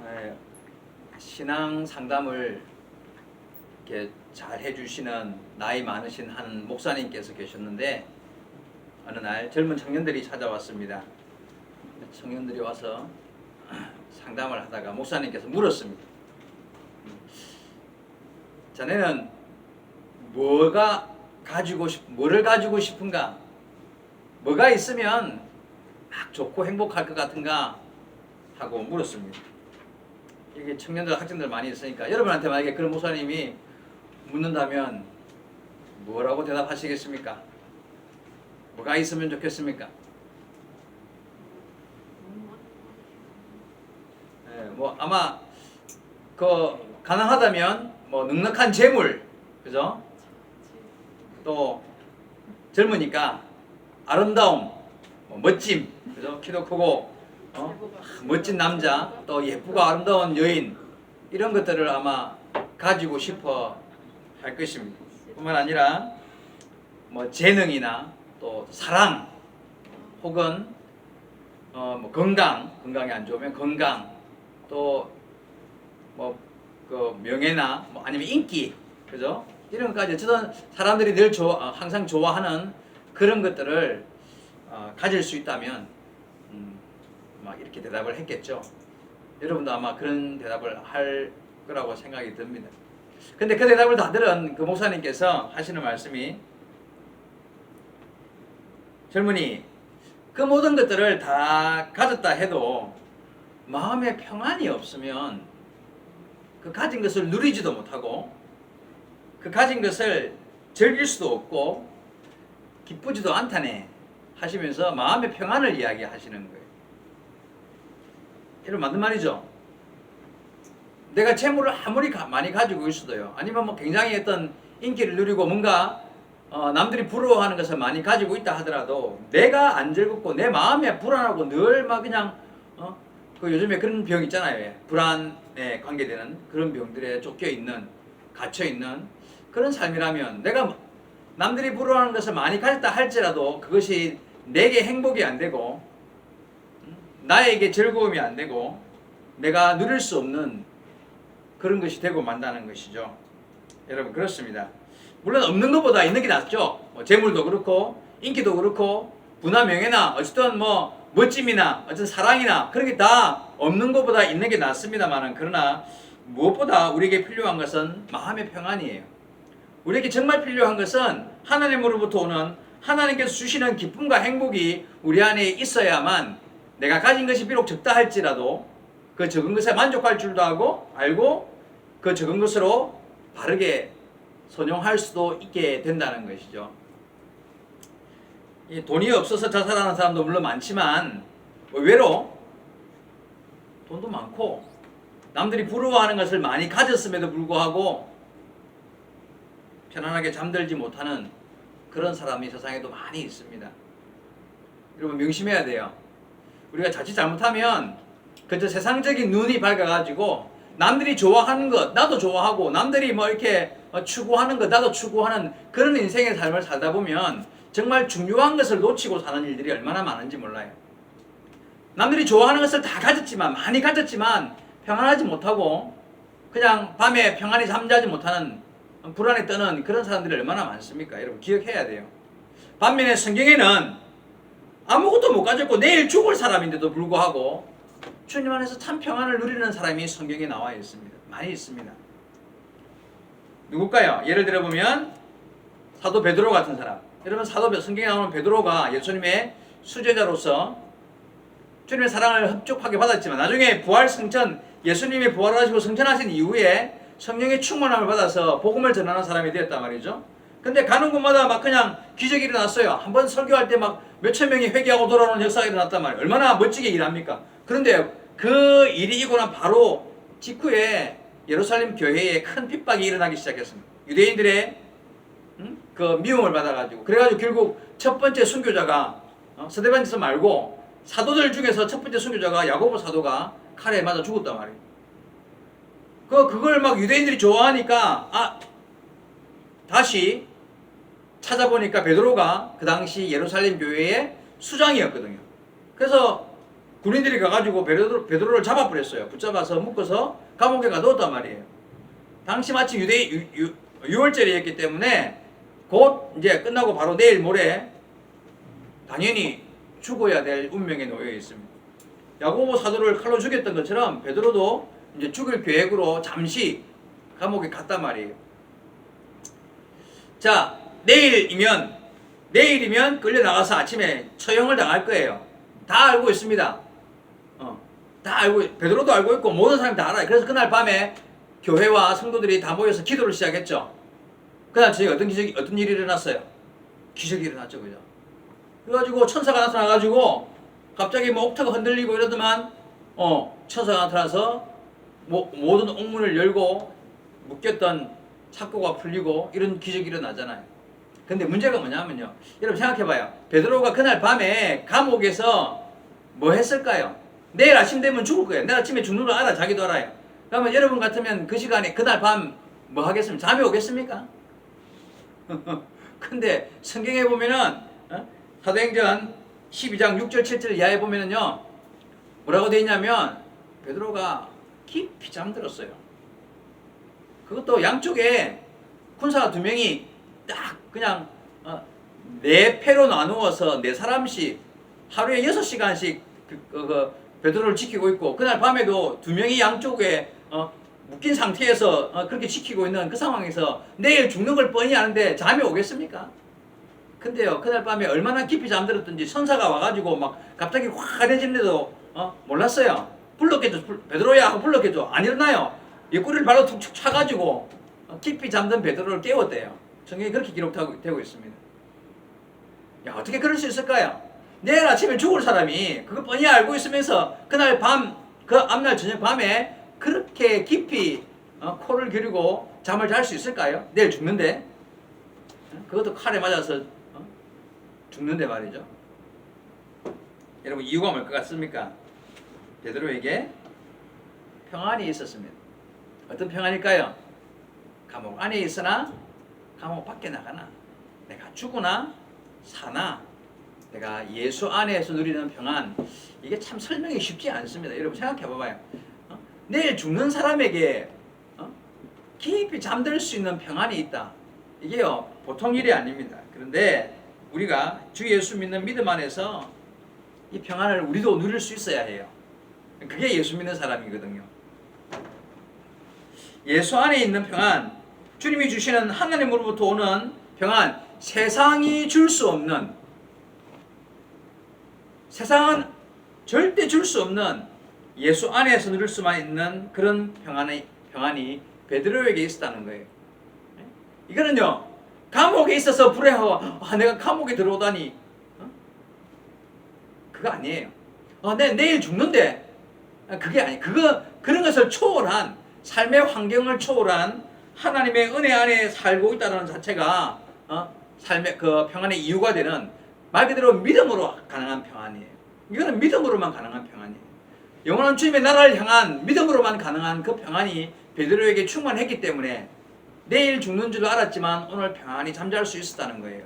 에, 신앙 상담을 이렇게 잘 해주시는 나이 많으신 한 목사님께서 계셨는데 어느 날 젊은 청년들이 찾아왔습니다. 청년들이 와서 상담을 하다가 목사님께서 물었습니다. 자네는 뭐를 가지고 싶은가? 뭐가 있으면 막 좋고 행복할 것 같은가? 하고 물었습니다. 이게 청년들, 학생들 많이 있으니까 여러분한테 만약에 그런 목사님이 묻는다면 뭐라고 대답하시겠습니까? 뭐가 있으면 좋겠습니까? 뭐 아마 가능하다면 뭐 넉넉한 재물, 그죠? 또 젊으니까 아름다움, 멋짐, 그죠? 키도 크고 멋진 남자, 또 예쁘고 아름다운 여인, 이런 것들을 아마 가지고 싶어 할 것입니다. 뿐만 아니라 뭐 재능이나 또 사랑, 혹은 뭐 건강이 안 좋으면 건강, 또 뭐 그 명예나 뭐 아니면 인기, 그죠? 이런 것까지 어쨌든 사람들이 늘 항상 좋아하는 그런 것들을 가질 수 있다면 막 이렇게 대답을 했겠죠. 여러분도 아마 그런 대답을 할 거라고 생각이 듭니다. 근데 그 대답을 다 들은 그 목사님께서 하시는 말씀이, 젊은이, 그 모든 것들을 다 가졌다 해도 마음에 평안이 없으면 그 가진 것을 누리지도 못하고 그 가진 것을 즐길 수도 없고 기쁘지도 않다네 하시면서 마음의 평안을 이야기하시는 거예요. 이런 맞는 말이죠. 내가 재물을 아무리 많이 가지고 있어도요, 아니면 뭐 굉장히 어떤 인기를 누리고 뭔가 남들이 부러워하는 것을 많이 가지고 있다 하더라도 내가 안 즐겁고 내 마음이 불안하고 늘 막 그냥 그 요즘에 그런 병 있잖아요. 불안에 관계되는 그런 병들에 갇혀있는 그런 삶이라면, 내가 남들이 부러워하는 것을 많이 가졌다 할지라도 그것이 내게 행복이 안 되고 나에게 즐거움이 안 되고 내가 누릴 수 없는 그런 것이 되고 만다는 것이죠. 여러분, 그렇습니다. 물론 없는 것보다 있는 게 낫죠. 뭐 재물도 그렇고 인기도 그렇고 부나 명예나 어쨌든 뭐 멋짐이나 어쨌든 사랑이나 그런 게 다 없는 것보다 있는 게 낫습니다만은, 그러나 무엇보다 우리에게 필요한 것은 마음의 평안이에요. 우리에게 정말 필요한 것은 하나님으로부터 오는, 하나님께서 주시는 기쁨과 행복이 우리 안에 있어야만 내가 가진 것이 비록 적다 할지라도 그 적은 것에 만족할 줄도 알고 그 적은 것으로 바르게 선용할 수도 있게 된다는 것이죠. 이 돈이 없어서 자살하는 사람도 물론 많지만 의외로 돈도 많고 남들이 부러워하는 것을 많이 가졌음에도 불구하고 편안하게 잠들지 못하는 그런 사람이 세상에도 많이 있습니다. 여러분, 명심해야 돼요. 우리가 자칫 잘못하면 그저 세상적인 눈이 밝아가지고 남들이 좋아하는 것 나도 좋아하고, 남들이 뭐 이렇게 추구하는 것 나도 추구하는 그런 인생의 삶을 살다 보면 정말 중요한 것을 놓치고 사는 일들이 얼마나 많은지 몰라요. 남들이 좋아하는 것을 다 가졌지만, 많이 가졌지만 평안하지 못하고 그냥 밤에 평안히 잠자지 못하는, 불안에 떠는 그런 사람들이 얼마나 많습니까? 여러분, 기억해야 돼요. 반면에 성경에는 아무것도 못 가졌고 내일 죽을 사람인데도 불구하고 주님 안에서 참 평안을 누리는 사람이 성경에 나와 있습니다. 많이 있습니다. 누굴까요? 예를 들어보면 사도 베드로 같은 사람. 여러분, 성경에 나오는 베드로가 예수님의 수제자로서 주님의 사랑을 흡족하게 받았지만 나중에 예수님이 부활하시고 승천하신 이후에 성령의 충만함을 받아서 복음을 전하는 사람이 되었단 말이죠. 근데 가는 곳마다 막 그냥 기적이 일어났어요. 한번 설교할 때 막 몇천 명이 회개하고 돌아오는 역사가 일어났단 말이에요. 얼마나 멋지게 일합니까? 그런데 그 일이 있고 난 바로 직후에 예루살렘 교회에 큰 핍박이 일어나기 시작했습니다. 유대인들의 그 미움을 받아가지고, 그래가지고 결국 첫 번째 순교자가 스데반스 말고 사도들 중에서 첫 번째 순교자가 야고보 사도가 칼에 맞아 죽었단 말이에요. 그걸 막 유대인들이 좋아하니까 다시 찾아보니까 베드로가 그 당시 예루살렘 교회의 수장이었거든요. 그래서 군인들이 가가지고 베드로를 잡아버렸어요. 붙잡아서 묶어서 감옥에 가두었단 말이에요. 당시 마침 유월절이었기 때문에 곧 이제 끝나고 바로 내일 모레 당연히 죽어야 될 운명에 놓여 있습니다. 야고보 사도를 칼로 죽였던 것처럼 베드로도 이제 죽일 계획으로 잠시 감옥에 갔단 말이에요. 자, 내일이면 끌려 나가서 아침에 처형을 당할 거예요. 다 알고 있습니다. 다 알고, 베드로도 알고 있고 모든 사람이 다 알아요. 그래서 그날 밤에 교회와 성도들이 다 모여서 기도를 시작했죠. 그날 저녁에 어떤 일이 일어났어요? 기적이 일어났죠, 그죠? 그래가지고 천사가 나타나가지고 갑자기 뭐 옥타가 흔들리고 이러더만, 천사가 나타나서 모든 옥문을 열고 묶였던 착고가 풀리고 이런 기적이 일어나잖아요. 근데 문제가 뭐냐면요. 여러분 생각해봐요. 베드로가 그날 밤에 감옥에서 뭐 했을까요? 내일 아침 되면 죽을 거예요. 내일 아침에 죽는 걸 알아. 자기도 알아요. 그러면 여러분 같으면 그 시간에 그날 밤 뭐 하겠습니까? 잠이 오겠습니까? 근데 성경에 보면은 사도행전 12장 6절 7절 이하에 보면은요. 뭐라고 되어 있냐면 베드로가 깊이 잠들었어요. 그것도 양쪽에 군사가 2명이 딱 그냥 4패로 나누어서 4사람씩 하루에 6시간씩 베드로를 지키고 있고, 그날 밤에도 2명이 양쪽에 묶인 상태에서 그렇게 지키고 있는 그 상황에서 내일 죽는 걸 뻔히 아는데 잠이 오겠습니까? 근데요, 그날 밤에 얼마나 깊이 잠들었던지 천사가 와가지고 막 갑자기 화려해지는데도 몰랐어요. 불렀겠죠. 베드로야 하고 불렀겠죠. 안 일어나요. 옆구리를 발로 툭툭 차가지고 깊이 잠든 베드로를 깨웠대요. 성경에 그렇게 기록되고 있습니다. 야, 어떻게 그럴 수 있을까요? 내일 아침에 죽을 사람이 그거 뻔히 알고 있으면서 그날 밤, 그 앞날 저녁 밤에 그렇게 깊이 코를 기울이고 잠을 잘 수 있을까요? 내일 죽는데. 그것도 칼에 맞아서 죽는데 말이죠. 여러분 이유가 뭘 것 같습니까? 베드로에게 평안이 있었습니다. 어떤 평안일까요? 감옥 안에 있으나 감옥 밖에 나가나, 내가 죽으나 사나, 내가 예수 안에서 누리는 평안, 이게 참 설명이 쉽지 않습니다. 여러분 생각해 봐봐요. 내일 죽는 사람에게 깊이 잠들 수 있는 평안이 있다. 이게요 보통 일이 아닙니다. 그런데 우리가 주 예수 믿는 믿음 안에서 이 평안을 우리도 누릴 수 있어야 해요. 그게 예수 믿는 사람이거든요. 예수 안에 있는 평안, 주님이 주시는 하나님으로부터 오는 평안, 세상이 줄 수 없는, 세상은 절대 줄 수 없는 예수 안에서 누릴 수만 있는 그런 평안이 베드로에게 있었다는 거예요. 이거는요, 감옥에 있어서 불행하고 내가 감옥에 들어오다니, 그거 아니에요. 내일 죽는데, 그게 그런 것을 초월한, 삶의 환경을 초월한 하나님의 은혜 안에 살고 있다는 자체가 삶의 그 평안의 이유가 되는, 말 그대로 믿음으로 가능한 평안이에요. 이거는 믿음으로만 가능한 평안이에요. 영원한 주님의 나라를 향한 믿음으로만 가능한 그 평안이 베드로에게 충만했기 때문에 내일 죽는 줄 알았지만 오늘 평안히 잠잘 수 있었다는 거예요.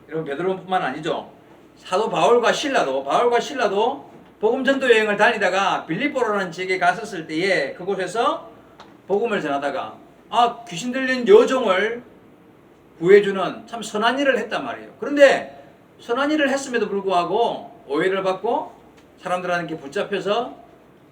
여러분 베드로뿐만 아니죠. 사도 바울과 신라도 복음 전도 여행을 다니다가 빌립보라는 지역에 갔었을 때에 그곳에서 복음을 전하다가 귀신 들린 여종을 구해주는 참 선한 일을 했단 말이에요. 그런데 선한 일을 했음에도 불구하고 오해를 받고 사람들한테 붙잡혀서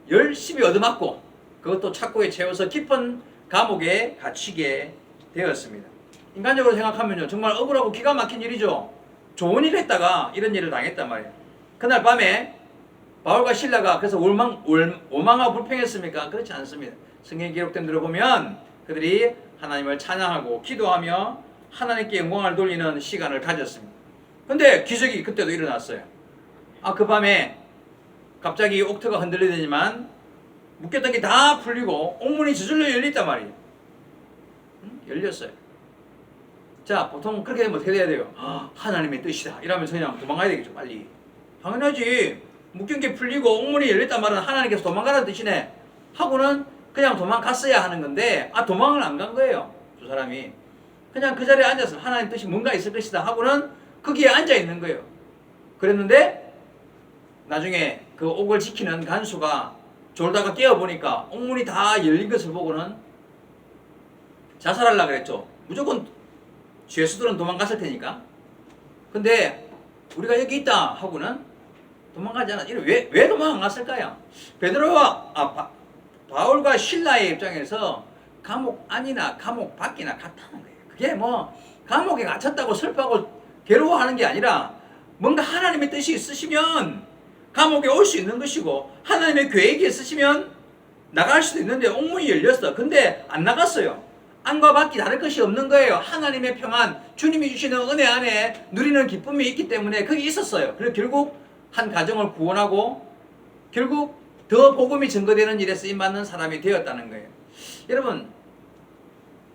열심히 얻어맞고 그것도 착고에 채워서 깊은 감옥에 갇히게 되었습니다. 인간적으로 생각하면요 정말 억울하고 기가 막힌 일이죠. 좋은 일을 했다가 이런 일을 당했단 말이에요. 그날 밤에 바울과 신라가 그래서 오망하고 불평했습니까? 그렇지 않습니다. 성경에 기록된 대로 보면 그들이 하나님을 찬양하고 기도하며 하나님께 영광을 돌리는 시간을 가졌습니다. 근데 기적이 그때도 일어났어요. 그 밤에 갑자기 옥토가 흔들리더니만 묶였던 게 다 풀리고 옥문이 저절로 열렸단 말이에요. 열렸어요. 자, 보통 그렇게 되면 어떻게 돼야 돼요? 하나님의 뜻이다 이러면서 그냥 도망가야 되겠죠. 빨리. 당연하지. 묶인 게 풀리고 옥문이 열렸단 말은 하나님께서 도망가라는 뜻이네 하고는 그냥 도망갔어야 하는 건데 도망을 안 간 거예요. 두 사람이 그냥 그 자리에 앉아서 하나님 뜻이 뭔가 있을 것이다 하고는 거기에 앉아 있는 거예요. 그랬는데 나중에 그 옥을 지키는 간수가 졸다가 깨어보니까 옥문이 다 열린 것을 보고는 자살하려고 그랬죠. 무조건 죄수들은 도망갔을 테니까. 근데 우리가 여기 있다 하고는 도망가지 않아. 왜 도망 안 갔을까요? 베드로와 바울과 실라의 입장에서 감옥 안이나 감옥 밖이나 같다는 거예요. 그게 뭐 감옥에 갇혔다고 슬퍼하고 괴로워하는 게 아니라 뭔가 하나님의 뜻이 있으시면 감옥에 올 수 있는 것이고 하나님의 계획이 있으시면 나갈 수도 있는데 옥문이 열렸어. 근데 안 나갔어요. 안과 밖이 다를 것이 없는 거예요. 하나님의 평안, 주님이 주시는 은혜 안에 누리는 기쁨이 있기 때문에 거기 있었어요. 그리고 결국 한 가정을 구원하고 결국 더 복음이 증거되는 일에 쓰임받는 사람이 되었다는 거예요. 여러분,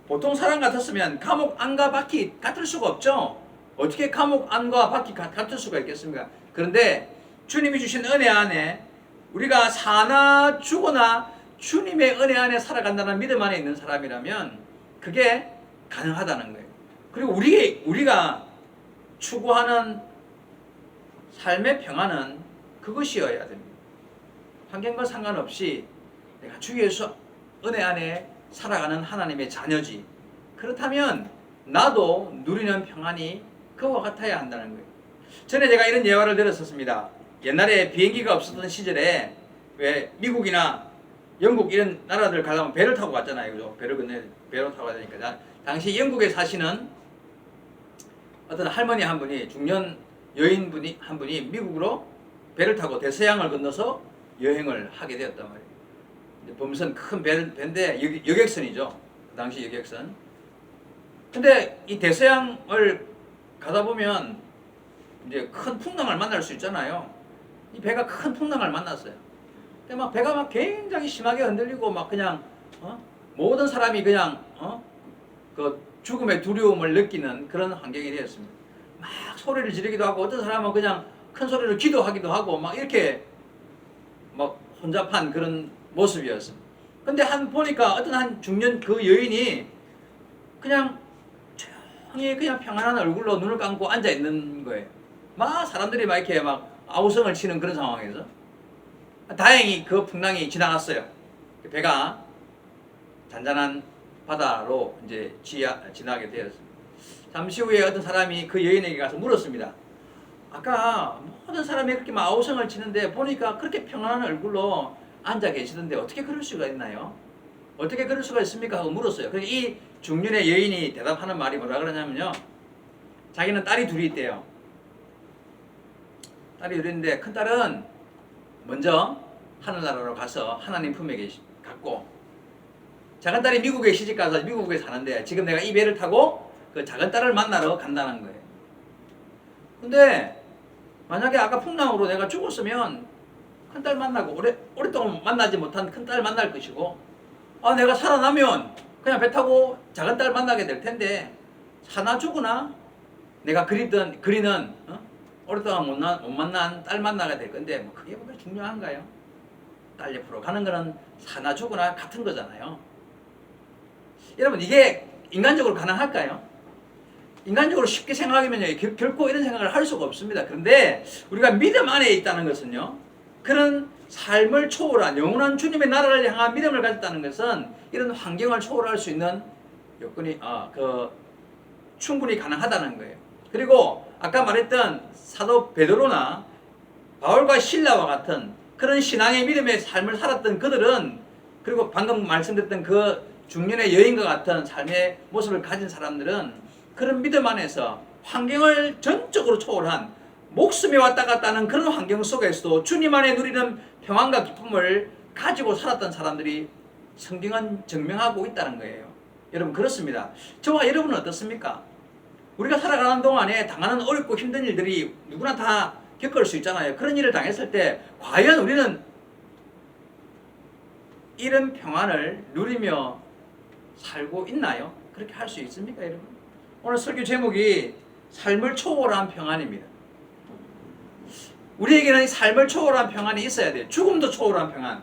보통 사람 같았으면 감옥 안과 밖이 같을 수가 없죠. 어떻게 감옥 안과 밖이 같을 수가 있겠습니까? 그런데 주님이 주신 은혜 안에 우리가 사나 죽거나 주님의 은혜 안에 살아간다는 믿음 안에 있는 사람이라면 그게 가능하다는 거예요. 그리고 우리가 추구하는 삶의 평안은 그것이어야 됩니다. 환경과 상관없이 내가 주 예수 은혜 안에 살아가는 하나님의 자녀지. 그렇다면 나도 누리는 평안이 그와 같아야 한다는 거예요. 전에 제가 이런 예화를 들었었습니다. 옛날에 비행기가 없었던 시절에 왜 미국이나 영국 이런 나라들 가려면 배를 타고 갔잖아요. 그죠? 배로 타고 가야 되니까. 당시 영국에 사시는 어떤 할머니 한 분이, 중년 여인분이 한 분이 미국으로 배를 타고 대서양을 건너서 여행을 하게 되었단 말이에요. 범선 큰 배인데 여객선이죠. 그 당시 여객선. 근데 이 대서양을 가다 보면 이제 큰 풍랑을 만날 수 있잖아요. 이 배가 큰 풍랑을 만났어요. 근데 막 배가 막 굉장히 심하게 흔들리고 막 그냥 모든 사람이 그냥 그 죽음의 두려움을 느끼는 그런 환경이 되었습니다. 막 소리를 지르기도 하고 어떤 사람은 그냥 큰 소리로 기도하기도 하고 막 이렇게 막 혼잡한 그런 모습이었습니다. 근데 보니까 어떤 한 중년 그 여인이 그냥 조용히 그냥 평안한 얼굴로 눈을 감고 앉아 있는 거예요. 막 사람들이 막 이렇게 막 아우성을 치는 그런 상황에서 다행히 그 풍랑이 지나갔어요. 배가 잔잔한 바다로 이제 지나게 되었습니다. 잠시 후에 어떤 사람이 그 여인에게 가서 물었습니다. 아까 모든 사람이 그렇게 막 아우성을 치는데 보니까 그렇게 평안한 얼굴로 앉아 계시던데 어떻게 그럴 수가 있나요? 어떻게 그럴 수가 있습니까? 하고 물었어요. 그래서 이 중년의 여인이 대답하는 말이 뭐라 그러냐면요. 자기는 딸이 둘이 있대요. 딸이 둘인데 큰 딸은 먼저 하늘나라로 가서 하나님 품에 갔고 작은 딸이 미국에 시집가서 미국에 사는데 지금 내가 이 배를 타고 그 작은 딸을 만나러 간다는 거예요. 근데 만약에 아까 풍랑으로 내가 죽었으면 큰딸 만나고 오랫동안 만나지 못한 큰딸 만날 것이고 내가 살아나면 그냥 배 타고 작은딸 만나게 될 텐데 사나 죽으나 내가 그리는 오랫동안 못 만난 딸 만나게 될 건데 뭐 그게 뭐가 중요한가요? 딸 옆으로 가는 거는 사나 죽으나 같은 거잖아요. 여러분 이게 인간적으로 가능할까요? 인간적으로 쉽게 생각하면요 결코 이런 생각을 할 수가 없습니다. 그런데 우리가 믿음 안에 있다는 것은요 그런 삶을 초월한 영원한 주님의 나라를 향한 믿음을 가졌다는 것은 이런 환경을 초월할 수 있는 여건이 충분히 가능하다는 거예요. 그리고 아까 말했던 사도 베드로나 바울과 실라와 같은 그런 신앙의 믿음의 삶을 살았던 그들은 그리고 방금 말씀드렸던 그 중년의 여인과 같은 삶의 모습을 가진 사람들은 그런 믿음 안에서 환경을 전적으로 초월한 목숨이 왔다 갔다 하는 그런 환경 속에서도 주님 안에 누리는 평안과 기쁨을 가지고 살았던 사람들이 성경은 증명하고 있다는 거예요. 여러분 그렇습니다. 저와 여러분은 어떻습니까? 우리가 살아가는 동안에 당하는 어렵고 힘든 일들이 누구나 다 겪을 수 있잖아요. 그런 일을 당했을 때 과연 우리는 이런 평안을 누리며 살고 있나요? 그렇게 할 수 있습니까, 여러분? 오늘 설교 제목이 삶을 초월한 평안입니다. 우리에게는 이 삶을 초월한 평안이 있어야 돼요. 죽음도 초월한 평안.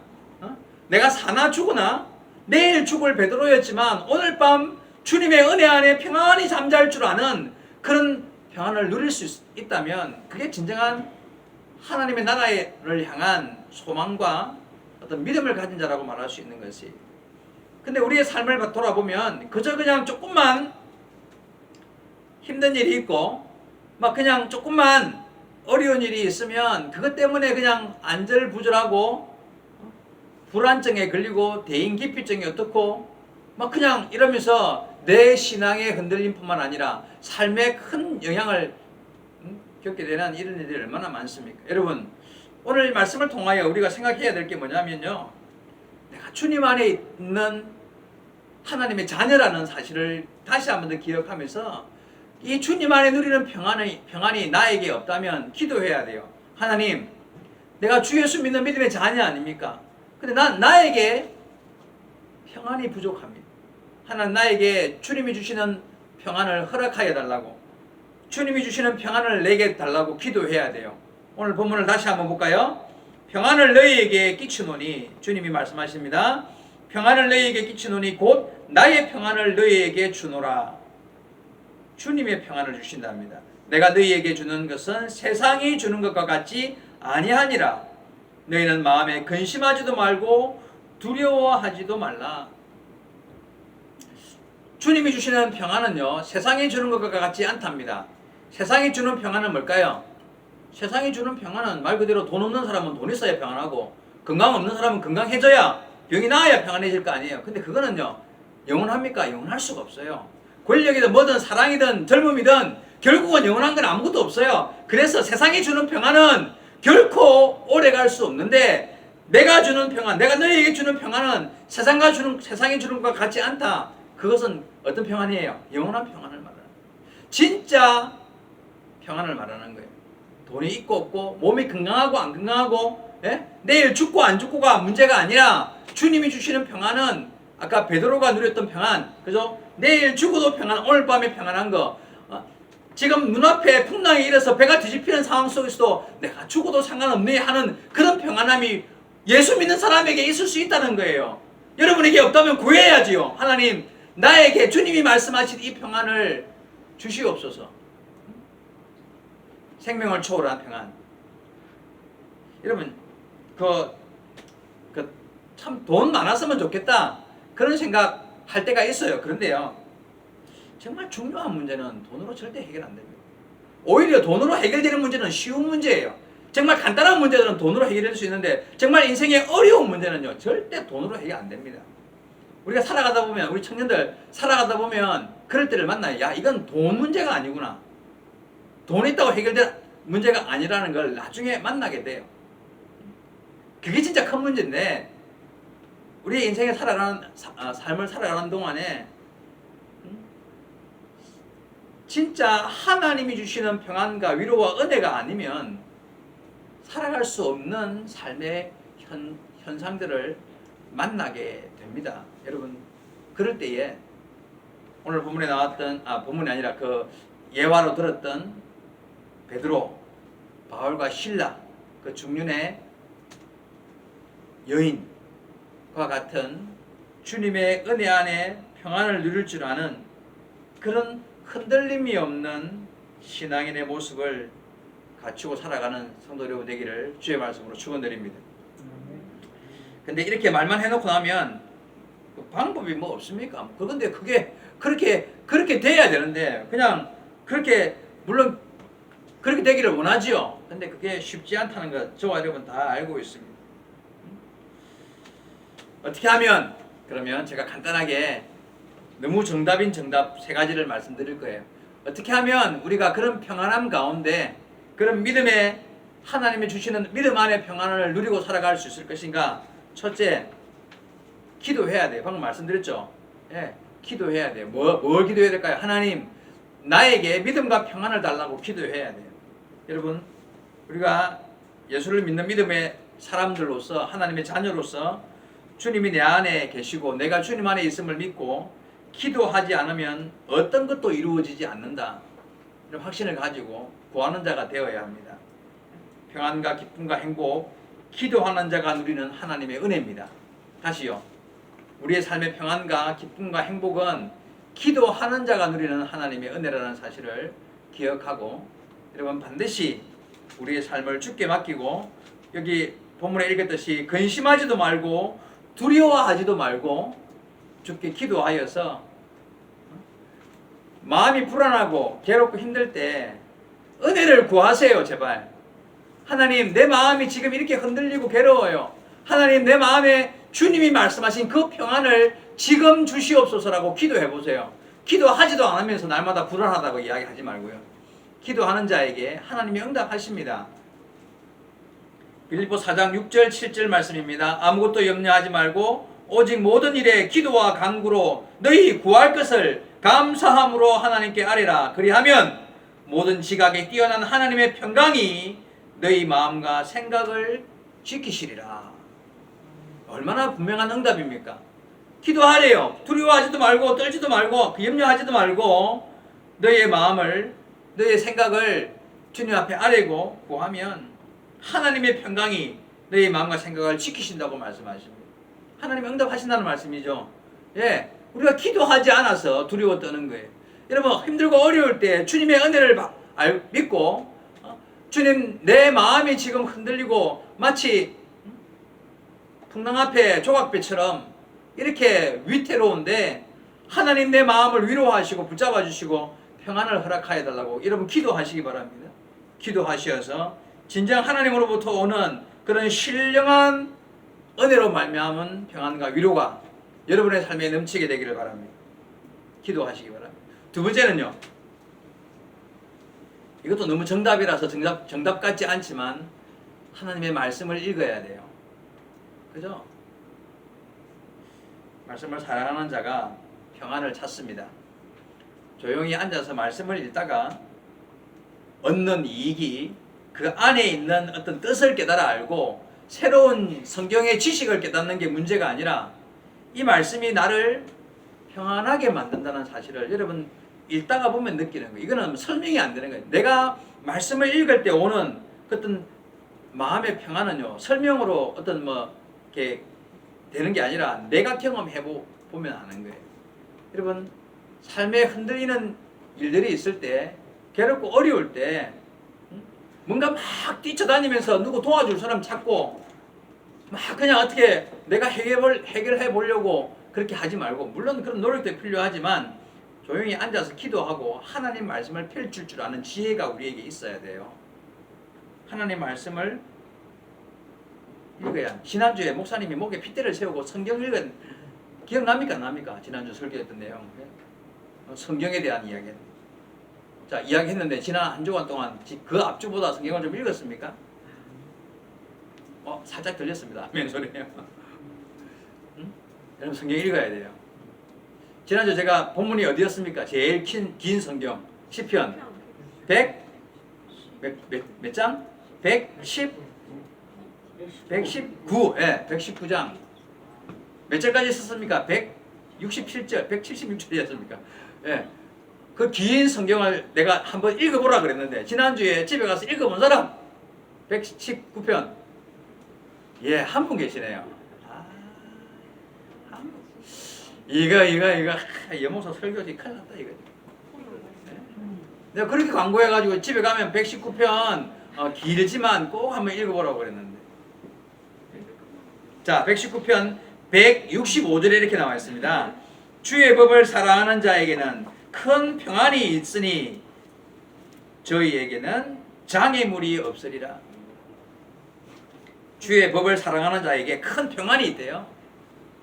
내가 사나 죽으나 내일 죽을 베드로였지만 오늘 밤 주님의 은혜 안에 평안히 잠잘 줄 아는 그런 평안을 누릴 수 있다면 그게 진정한 하나님의 나라를 향한 소망과 어떤 믿음을 가진 자라고 말할 수 있는 것이. 근데 우리의 삶을 돌아보면 그저 그냥 조금만 힘든 일이 있고 막 그냥 조금만 어려운 일이 있으면 그것 때문에 그냥 안절부절하고 불안증에 걸리고 대인기피증이 어떻고 막 그냥 이러면서 내 신앙의 흔들림뿐만 아니라 삶에 큰 영향을 겪게 되는 이런 일들이 얼마나 많습니까? 여러분, 오늘 말씀을 통하여 우리가 생각해야 될 게 뭐냐면요, 내가 주님 안에 있는 하나님의 자녀라는 사실을 다시 한번 더 기억하면서 이 주님 안에 누리는 평안이 나에게 없다면 기도해야 돼요. 하나님, 내가 주 예수 믿는 믿음의 자녀 아닙니까? 근데 나에게 평안이 부족합니다. 하나님, 나에게 주님이 주시는 평안을 허락하여 달라고, 주님이 주시는 평안을 내게 달라고 기도해야 돼요. 오늘 본문을 다시 한번 볼까요? 평안을 너희에게 끼치노니, 주님이 말씀하십니다. 평안을 너희에게 끼치노니 곧 나의 평안을 너희에게 주노라. 주님의 평안을 주신답니다. 내가 너희에게 주는 것은 세상이 주는 것과 같지 아니하니라. 너희는 마음에 근심하지도 말고 두려워하지도 말라. 주님이 주시는 평안은요, 세상이 주는 것과 같지 않답니다. 세상이 주는 평안은 뭘까요? 세상이 주는 평안은 말 그대로 돈 없는 사람은 돈 있어야 평안하고 건강 없는 사람은 건강해져야, 병이 나아야 평안해질 거 아니에요. 근데 그거는요, 영원합니까? 영원할 수가 없어요. 권력이든 뭐든 사랑이든 젊음이든 결국은 영원한 건 아무것도 없어요. 그래서 세상이 주는 평안은 결코 오래 갈 수 없는데, 내가 주는 평안, 내가 너희에게 주는 평안은 세상이 주는 것과 같지 않다. 그것은 어떤 평안이에요? 영원한 평안을 말하는 거예요. 진짜 평안을 말하는 거예요. 돈이 있고 없고, 몸이 건강하고 안 건강하고, 내일 죽고 안 죽고가 문제가 아니라 주님이 주시는 평안은 아까 베드로가 누렸던 평안, 그죠? 내일 죽어도 평안, 오늘 밤에 평안한 거. 지금 눈앞에 풍랑이 일어서 배가 뒤집히는 상황 속에서도 내가 죽어도 상관없네 하는 그런 평안함이 예수 믿는 사람에게 있을 수 있다는 거예요. 여러분에게 없다면 구해야지요. 하나님, 나에게 주님이 말씀하신 이 평안을 주시옵소서. 생명을 초월한 평안. 여러분, 참 돈 많았으면 좋겠다, 그런 생각 할 때가 있어요. 그런데요, 정말 중요한 문제는 돈으로 절대 해결 안 됩니다. 오히려 돈으로 해결되는 문제는 쉬운 문제예요. 정말 간단한 문제들은 돈으로 해결될 수 있는데, 정말 인생의 어려운 문제는요, 절대 돈으로 해결 안 됩니다. 우리가 살아가다 보면, 우리 청년들 살아가다 보면 그럴 때를 만나요. 야, 이건 돈 문제가 아니구나, 돈 있다고 해결될 문제가 아니라는 걸 나중에 만나게 돼요. 그게 진짜 큰 문제인데, 우리 인생에 삶을 살아가는 동안에 진짜 하나님이 주시는 평안과 위로와 은혜가 아니면 살아갈 수 없는 삶의 현상들을 만나게 됩니다. 여러분, 그럴 때에 오늘 본문에 나왔던, 본문이 아니라 그 예화로 들었던 베드로, 바울과 실라, 그 중년의 여인과 같은 주님의 은혜 안에 평안을 누릴 줄 아는 그런 흔들림이 없는 신앙인의 모습을 갖추고 살아가는 성도 여러분 되기를 주의 말씀으로 축원드립니다. 근데 이렇게 말만 해놓고 나면 방법이 뭐 없습니까? 그런데 그게 그렇게 돼야 되는데, 그냥 그렇게, 물론 그렇게 되기를 원하지요. 근데 그게 쉽지 않다는 것 저와 여러분 다 알고 있습니다. 어떻게 하면, 그러면 제가 간단하게 너무 정답인 정답 3가지를 말씀드릴 거예요. 어떻게 하면 우리가 그런 평안함 가운데, 그런 믿음의, 하나님이 주시는 믿음 안의 평안을 누리고 살아갈 수 있을 것인가? 첫째, 기도해야 돼요. 방금 말씀드렸죠? 예, 기도해야 돼요. 뭘 기도해야 될까요? 하나님, 나에게 믿음과 평안을 달라고 기도해야 돼요. 여러분, 우리가 예수를 믿는 믿음의 사람들로서, 하나님의 자녀로서 주님이 내 안에 계시고 내가 주님 안에 있음을 믿고 기도하지 않으면 어떤 것도 이루어지지 않는다, 이런 확신을 가지고 구하는 자가 되어야 합니다. 평안과 기쁨과 행복, 기도하는 자가 누리는 하나님의 은혜입니다. 다시요, 우리의 삶의 평안과 기쁨과 행복은 기도하는 자가 누리는 하나님의 은혜라는 사실을 기억하고, 여러분 반드시 우리의 삶을 주께 맡기고 여기 본문에 읽었듯이 근심하지도 말고 두려워하지도 말고 주께 기도하여서 마음이 불안하고 괴롭고 힘들 때 은혜를 구하세요. 제발. 하나님, 내 마음이 지금 이렇게 흔들리고 괴로워요. 하나님, 내 마음에 주님이 말씀하신 그 평안을 지금 주시옵소서라고 기도해 보세요. 기도하지도 않으면서 날마다 불안하다고 이야기하지 말고요. 기도하는 자에게 하나님이 응답하십니다. 빌립보 4장 6절 7절 말씀입니다. 아무것도 염려하지 말고 오직 모든 일에 기도와 간구로 너희 구할 것을 감사함으로 하나님께 아뢰라. 그리하면 모든 지각에 뛰어난 하나님의 평강이 너희 마음과 생각을 지키시리라. 얼마나 분명한 응답입니까? 기도하래요. 두려워하지도 말고 떨지도 말고 염려하지도 말고 너희의 마음을 너희의 생각을 주님 앞에 아뢰고 구하면 하나님의 평강이 너희의 마음과 생각을 지키신다고 말씀하십니다. 하나님이 응답하신다는 말씀이죠. 예, 우리가 기도하지 않아서 두려워 떠는 거예요. 여러분, 힘들고 어려울 때 주님의 은혜를 믿고 주님, 내 마음이 지금 흔들리고 마치 풍랑 앞에 조각배처럼 이렇게 위태로운데 하나님 내 마음을 위로하시고 붙잡아 주시고 평안을 허락하여 달라고 여러분 기도하시기 바랍니다. 기도하셔서 진정 하나님으로부터 오는 그런 신령한 은혜로 말미암은 평안과 위로가 여러분의 삶에 넘치게 되기를 바랍니다. 기도하시기 바랍니다. 두 번째는요, 이것도 너무 정답이라서 정답 같지 않지만 하나님의 말씀을 읽어야 돼요. 그죠? 말씀을 사랑하는 자가 평안을 찾습니다. 조용히 앉아서 말씀을 읽다가 얻는 이익이 그 안에 있는 어떤 뜻을 깨달아 알고 새로운 성경의 지식을 깨닫는 게 문제가 아니라 이 말씀이 나를 평안하게 만든다는 사실을 여러분 읽다가 보면 느끼는 거예요. 이거는 설명이 안 되는 거예요. 내가 말씀을 읽을 때 오는 어떤 마음의 평안은요, 설명으로 어떤 이렇게 되는 게 아니라 내가 경험해 보면 아는 거예요. 여러분, 삶에 흔들리는 일들이 있을 때, 괴롭고 어려울 때 뭔가 막 뛰쳐다니면서 누구 도와줄 사람 찾고 막 그냥 어떻게 내가 해결해 보려고 그렇게 하지 말고, 물론 그런 노력도 필요하지만 조용히 앉아서 기도하고 하나님 말씀을 펼칠 줄 아는 지혜가 우리에게 있어야 돼요. 하나님 말씀을 읽어야. 지난주에 목사님이 목에 핏대를 세우고 성경 읽은 기억납니까? 납니까? 지난주 설교했던 내용. 성경에 대한 이야기. 자, 이야기했는데 지난 한 주간 동안 그 앞주보다 성경을 좀 읽었습니까? 살짝 들렸습니다. 맨소리네요. 여러분, 성경 읽어야 돼요. 지난주 제가 본문이 어디였습니까? 제일 긴 성경 시편 100 몇 장? 119. 예, 119장. 몇 절까지 썼습니까? 167절, 176절이었습니까? 예. 그 긴 성경을 내가 한번 읽어보라 그랬는데 지난주에 집에 가서 읽어본 사람 119편. 예, 한 분 계시네요. 이거 여목사 설교지 큰일 났다 이거. 내가 그렇게 광고해가지고 집에 가면 119편 길지만 꼭 한번 읽어보라고 그랬는데. 자, 119편 165절에 이렇게 나와 있습니다. 주의 법을 사랑하는 자에게는 큰 평안이 있으니 저희에게는 장애물이 없으리라. 주의 법을 사랑하는 자에게 큰 평안이 있대요.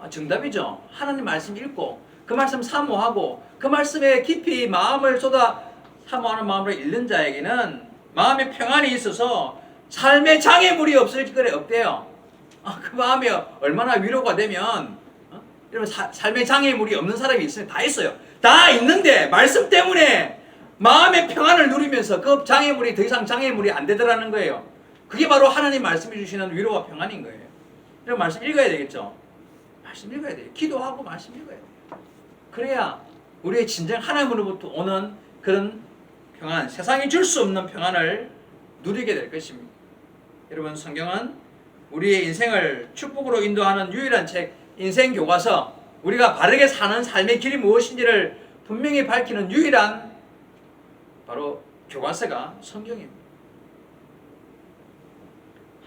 정답이죠. 하나님 말씀 읽고 그 말씀 사모하고 그 말씀에 깊이 마음을 쏟아 사모하는 마음으로 읽는 자에게는 마음의 평안이 있어서 삶의 장애물이 없을 거래 없대요. 그 마음이 얼마나 위로가 되면 여러분, 삶의 장애물이 없는 사람이 있으면 다 있어요. 다 있는데 말씀 때문에 마음의 평안을 누리면서 그 장애물이 더 이상 장애물이 안 되더라는 거예요. 그게 바로 하나님 말씀해 주시는 위로와 평안인 거예요. 여러분, 말씀 읽어야 되겠죠. 말씀 읽어야 돼요. 기도하고 말씀 읽어야 돼요. 그래야 우리의 진정 하나님으로부터 오는 그런 평안, 세상이 줄 수 없는 평안을 누리게 될 것입니다. 여러분, 성경은 우리의 인생을 축복으로 인도하는 유일한 책, 인생 교과서, 우리가 바르게 사는 삶의 길이 무엇인지를 분명히 밝히는 유일한 바로 교과서가 성경입니다.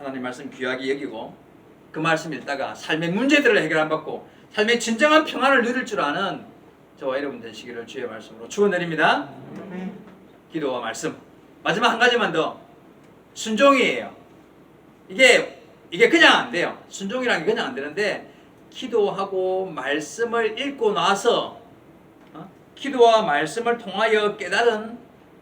하나님 말씀 귀하게 여기고 그 말씀 읽다가 삶의 문제들을 해결 안 받고 삶의 진정한 평안을 누릴 줄 아는 저와 여러분 되시기를 주의 말씀으로 축원드립니다. 기도와 말씀. 마지막 한 가지만 더. 순종이에요. 이게 그냥 안 돼요. 순종이라는 게 그냥 안 되는데 기도하고 말씀을 읽고 나서 기도와 말씀을 통하여 깨달은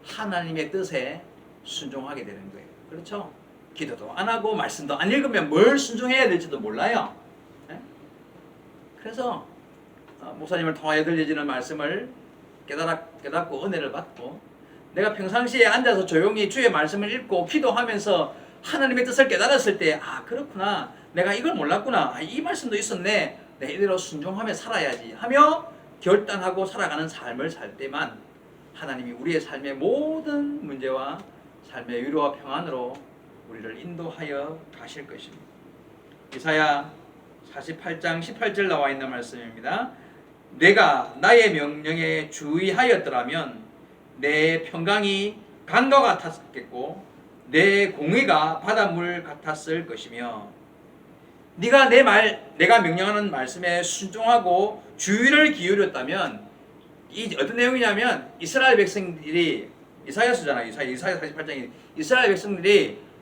하나님의 뜻에 순종하게 되는 거예요. 그렇죠? 기도도 안 하고 말씀도 안 읽으면 뭘 순종해야 될지도 몰라요. 그래서 목사님을 통하여 들려지는 말씀을 깨닫고 은혜를 받고 내가 평상시에 앉아서 조용히 주의 말씀을 읽고 기도하면서 하나님의 뜻을 깨달았을 때 그렇구나, 내가 이걸 몰랐구나, 이 말씀도 있었네, 내가 이대로 순종하며 살아야지 하며 결단하고 살아가는 삶을 살 때만 하나님이 우리의 삶의 모든 문제와 삶의 위로와 평안으로 우리를 인도하여 가실 것입니다. 이사야 48장 18절 나와 있는 말씀입니다. 내가 나의 명령에 주의하였더라면 내 평강이 강과 같았겠고 내 공의가 바닷물 같았을 것이며, 네가 내가 명령하는 말씀에 순종하고 주의를 기울였다면, 이 어떤 내용이냐면 이스라엘 백성들이, 이사야서잖아요. 이사야 48장이 이스라엘 백성들이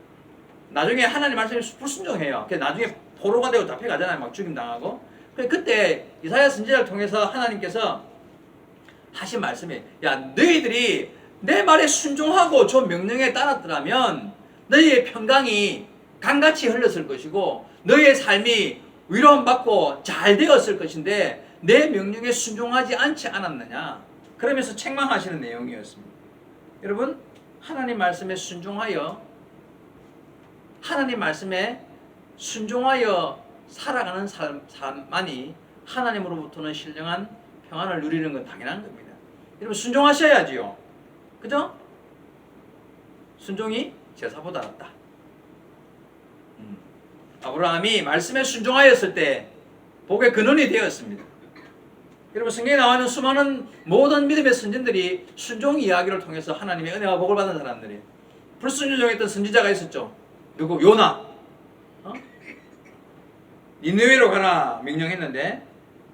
나중에 하나님 말씀에 불순종해요. 나중에 포로가 되고 잡혀가잖아요. 막 죽임 당하고. 그때 이사야 선지자를 통해서 하나님께서 하신 말씀이, 야, 너희들이 내 말에 순종하고 저 명령에 따랐더라면 너희의 평강이 강같이 흘렀을 것이고 너희의 삶이 위로받고 잘 되었을 것인데 내 명령에 순종하지 않지 않았느냐. 그러면서 책망하시는 내용이었습니다. 여러분, 하나님 말씀에 순종하여 살아가는 삶만이 하나님으로부터는 신령한 평안을 누리는 건 당연한 겁니다. 여러분, 순종하셔야지요. 그죠? 순종이 제사보다 낫다. 아브라함이 말씀에 순종하였을 때 복의 근원이 되었습니다. 여러분, 성경에 나와 있는 수많은 모든 믿음의 선진들이 순종 이야기를 통해서 하나님의 은혜와 복을 받은 사람들이에요. 불순종했던 선지자가 있었죠. 누구? 요나. 니느웨로 가라 명령했는데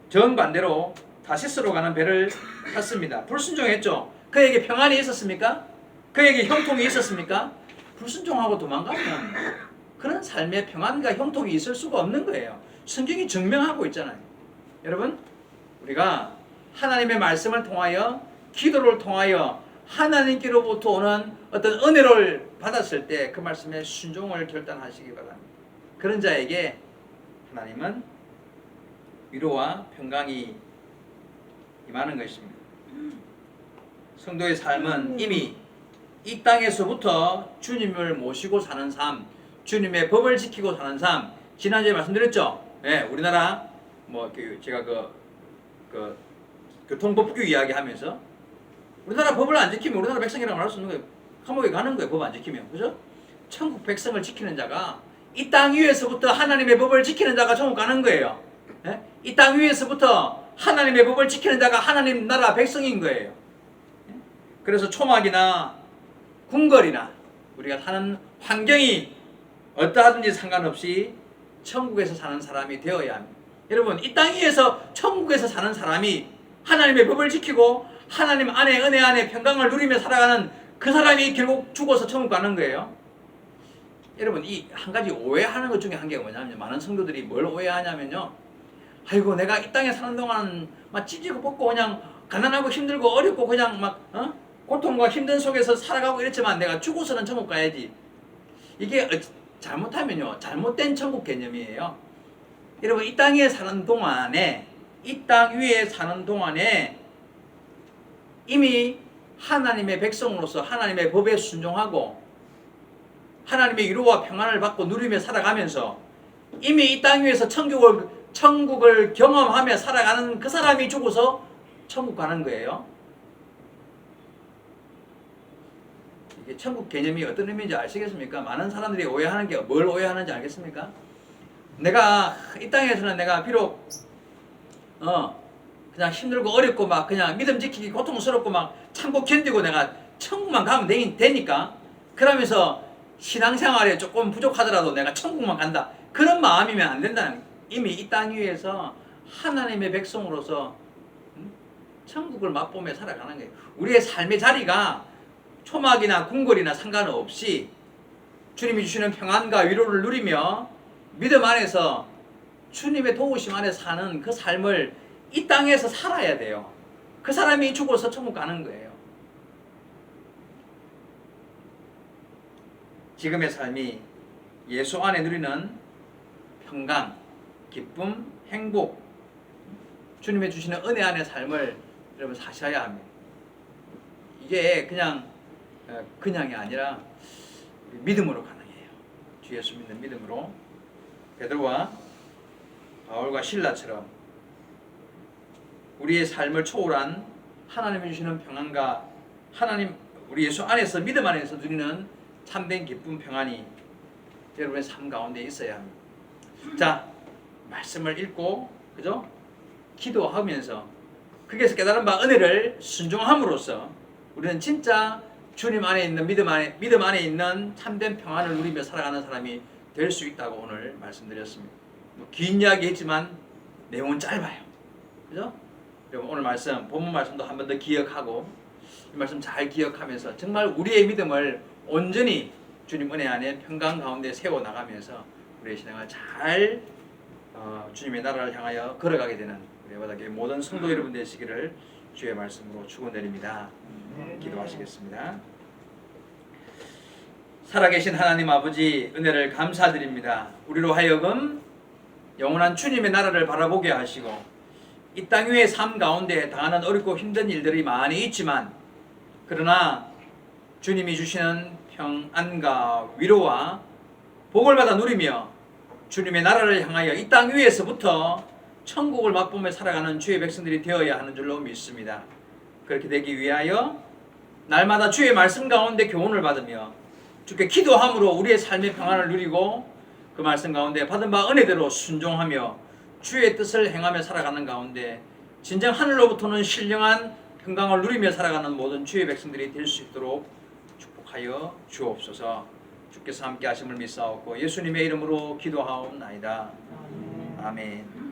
정반대로 다시스로 가는 배를 탔습니다. 불순종했죠. 그에게 평안이 있었습니까? 그에게 형통이 있었습니까? 불순종하고 도망가면 그런 삶의 평안과 형통이 있을 수가 없는 거예요. 성경이 증명하고 있잖아요. 여러분, 우리가 하나님의 말씀을 통하여 기도를 통하여 하나님께로부터 오는 어떤 은혜를 받았을 때 그 말씀에 순종을 결단하시기 바랍니다. 그런 자에게 하나님은 위로와 평강이 임하는 것입니다. 성도의 삶은 이미 이 땅에서부터 주님을 모시고 사는 삶, 주님의 법을 지키고 사는 삶. 지난주에 말씀드렸죠. 네, 우리나라 제가 그 교통법규 이야기하면서 우리나라 법을 안 지키면 우리나라 백성이라고 말할 수 없는 거예요. 감옥에 가는 거예요. 법 안 지키면. 그죠? 천국 백성을 지키는 자가, 이 땅 위에서부터 하나님의 법을 지키는 자가 천국 가는 거예요. 네? 이 땅 위에서부터 하나님의 법을 지키는 자가 하나님 나라 백성인 거예요. 그래서 초막이나 궁궐이나 우리가 사는 환경이 어떠하든지 상관없이 천국에서 사는 사람이 되어야 합니다. 여러분, 이 땅 위에서 천국에서 사는 사람이 하나님의 법을 지키고 하나님 안에, 은혜 안에 평강을 누리며 살아가는 그 사람이 결국 죽어서 천국 가는 거예요. 여러분, 이 한 가지 오해하는 것 중에 한 개가 뭐냐면, 많은 성도들이 뭘 오해하냐면요, 아이고, 내가 이 땅에 사는 동안 막 찢기고 벗고 그냥 가난하고 힘들고 어렵고 그냥 막 고통과 힘든 속에서 살아가고 이랬지만 내가 죽어서는 천국 가야지. 이게 잘못하면요, 잘못된 천국 개념이에요. 여러분, 이 땅에 사는 동안에, 이 땅 위에 사는 동안에 이미 하나님의 백성으로서 하나님의 법에 순종하고 하나님의 위로와 평안을 받고 누리며 살아가면서 이미 이 땅 위에서 천국을 경험하며 살아가는 그 사람이 죽어서 천국 가는 거예요. 이게 천국 개념이 어떤 의미인지 아시겠습니까? 많은 사람들이 오해하는 게 뭘 오해하는지 알겠습니까? 내가 이 땅에서는 내가 비록 그냥 힘들고 어렵고 막 그냥 믿음 지키기 고통스럽고 막 참고 견디고 내가 천국만 가면 되니까, 그러면서 신앙생활에 조금 부족하더라도 내가 천국만 간다. 그런 마음이면 안 된다는, 이미 이 땅 위에서 하나님의 백성으로서 천국을 맛보며 살아가는 거예요. 우리의 삶의 자리가 초막이나 궁궐이나 상관없이 주님이 주시는 평안과 위로를 누리며 믿음 안에서 주님의 도우심 안에 사는 그 삶을 이 땅에서 살아야 돼요. 그 사람이 죽어서 천국 가는 거예요. 지금의 삶이 예수 안에 누리는 평강, 기쁨, 행복, 주님의 주시는 은혜 안의 삶을 여러분 사셔야 합니다. 이게 그냥이 아니라 믿음으로 가능해요. 주 예수 믿는 믿음으로. 베드로와 바울과 실라처럼 우리의 삶을 초월한 하나님이 주시는 평안과 하나님 우리 예수 안에서 믿음 안에서 누리는 참된 기쁨 평안이 여러분의 삶 가운데 있어야 합니다. 자, 말씀을 읽고 그죠? 기도하면서 거기에서 깨달은 바 은혜를 순종함으로써 우리는 진짜 주님 안에 있는 믿음 안에 있는 참된 평안을 누리며 살아가는 사람이 될 수 있다고 오늘 말씀드렸습니다. 긴 이야기 했지만 내용은 짧아요. 그죠? 여러분 오늘 말씀, 본문 말씀도 한 번 더 기억하고 이 말씀 잘 기억하면서 정말 우리의 믿음을 온전히 주님 은혜 안에 평강 가운데 세워나가면서 우리의 신앙을 잘 주님의 나라를 향하여 걸어가게 되는 우리 바닥의 모든 성도 여러분 되시기를 주의 말씀으로 축원드립니다. 기도하시겠습니다. 살아계신 하나님 아버지 은혜를 감사드립니다. 우리로 하여금 영원한 주님의 나라를 바라보게 하시고 이 땅 위의 삶 가운데 당하는 어렵고 힘든 일들이 많이 있지만 그러나 주님이 주시는 평안과 위로와 복을 받아 누리며 주님의 나라를 향하여 이 땅 위에서부터 천국을 맛보며 살아가는 주의 백성들이 되어야 하는 줄로 믿습니다. 그렇게 되기 위하여 날마다 주의 말씀 가운데 교훈을 받으며 주께 기도함으로 우리의 삶의 평안을 누리고 그 말씀 가운데 받은 바 은혜대로 순종하며 주의 뜻을 행하며 살아가는 가운데 진정 하늘로부터는 신령한 평강을 누리며 살아가는 모든 주의 백성들이 될 수 있도록 축복하여 주옵소서. 주께서 함께 하심을 믿사옵고 예수님의 이름으로 기도하옵나이다. 아멘.